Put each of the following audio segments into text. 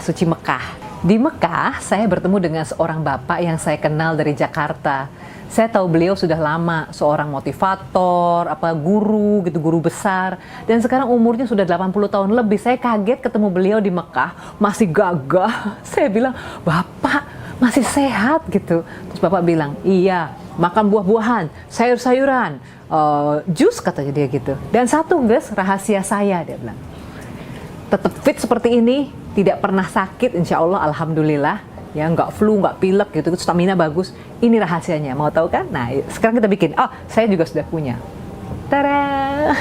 suci Mekah. Di Mekah, saya bertemu dengan seorang bapak yang saya kenal dari Jakarta. Saya tahu beliau sudah lama, seorang motivator, guru gitu, guru besar. Dan sekarang umurnya sudah 80 tahun lebih. Saya kaget ketemu beliau di Mekah, masih gagah. Saya bilang, "Bapak masih sehat," gitu. Terus bapak bilang, "Iya, makan buah-buahan, sayur-sayuran, jus," katanya dia gitu. Dan satu guys, rahasia saya, dia bilang, tetap fit seperti ini, tidak pernah sakit, insya Allah, alhamdulillah. Ya, nggak flu, nggak pilek gitu, stamina bagus. Ini rahasianya, mau tahu kan? Nah, sekarang kita bikin. Oh, saya juga sudah punya. Tada!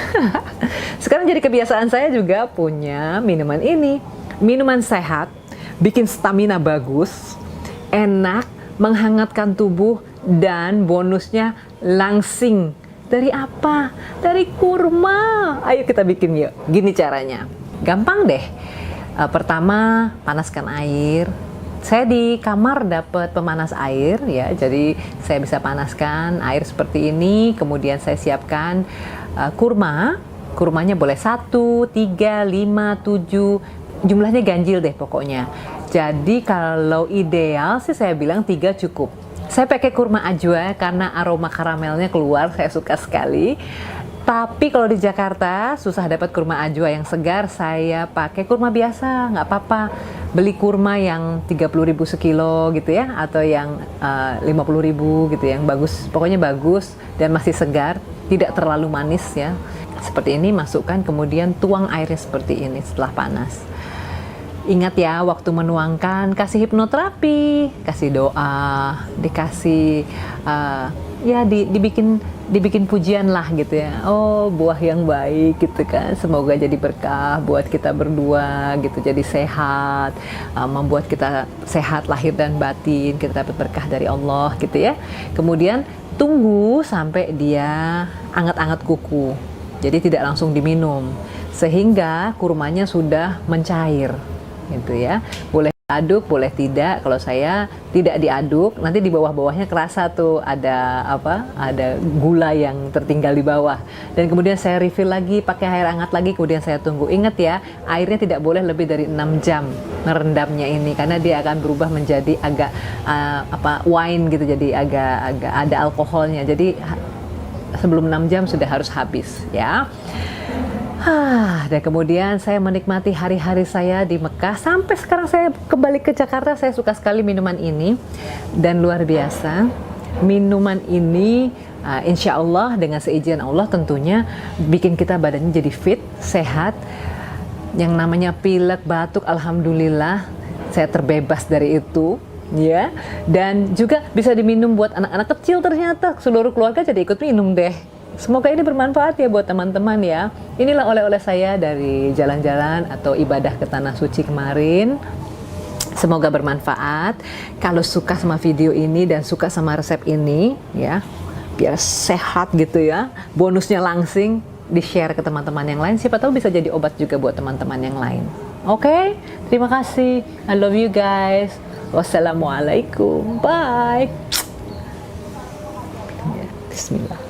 Sekarang jadi kebiasaan saya juga punya minuman ini. Minuman sehat, bikin stamina bagus, enak, menghangatkan tubuh, dan bonusnya langsing. Dari apa? Dari kurma. Ayo kita bikin yuk. Gini caranya. Gampang deh. Pertama, panaskan air. Saya di kamar dapat pemanas air ya, jadi saya bisa panaskan air seperti ini. Kemudian saya siapkan kurma. Kurmanya boleh 1, 3, 5, 7, jumlahnya ganjil deh pokoknya. Jadi kalau ideal sih saya bilang 3 cukup. Saya pakai kurma ajwa karena aroma karamelnya keluar, saya suka sekali. Tapi kalau di Jakarta susah dapat kurma ajwa yang segar, saya pakai kurma biasa, nggak apa-apa. Beli kurma yang 30.000 sekilo gitu ya, atau yang 50.000 gitu, yang bagus, pokoknya bagus dan masih segar, tidak terlalu manis ya. Seperti ini, masukkan, kemudian tuang airnya seperti ini setelah panas. Ingat ya, waktu menuangkan kasih hipnoterapi, kasih doa, dikasih dibikin pujian lah gitu ya. Oh, buah yang baik gitu kan, semoga jadi berkah buat kita berdua gitu, jadi sehat, membuat kita sehat lahir dan batin, kita dapat berkah dari Allah gitu ya. Kemudian tunggu sampai dia anget-anget kuku, jadi tidak langsung diminum, sehingga kurmanya sudah mencair gitu ya. Boleh aduk, boleh tidak. Kalau saya tidak diaduk, nanti di bawah-bawahnya kerasa tuh ada ada gula yang tertinggal di bawah. Dan kemudian saya refill lagi pakai air hangat lagi, kemudian saya tunggu. Ingat ya, airnya tidak boleh lebih dari 6 jam merendamnya ini, karena dia akan berubah menjadi agak wine gitu, jadi agak ada alkoholnya. Jadi sebelum 6 jam sudah harus habis ya. Dan kemudian saya menikmati hari-hari saya di Mekah. Sampai sekarang saya kembali ke Jakarta, saya suka sekali minuman ini. Dan luar biasa, minuman ini insya Allah dengan seizin Allah tentunya bikin kita badannya jadi fit, sehat. Yang namanya pilek, batuk, alhamdulillah saya terbebas dari itu. Ya, dan juga bisa diminum buat anak-anak kecil, ternyata seluruh keluarga jadi ikut minum deh. Semoga ini bermanfaat ya buat teman-teman ya. Inilah oleh-oleh saya dari jalan-jalan atau ibadah ke Tanah Suci kemarin. Semoga bermanfaat. Kalau suka sama video ini dan suka sama resep ini ya, biar sehat gitu ya, bonusnya langsing, di-share ke teman-teman yang lain. Siapa tahu bisa jadi obat juga buat teman-teman yang lain. Oke, terima kasih. I love you guys. Wassalamualaikum. Bye. Bismillah.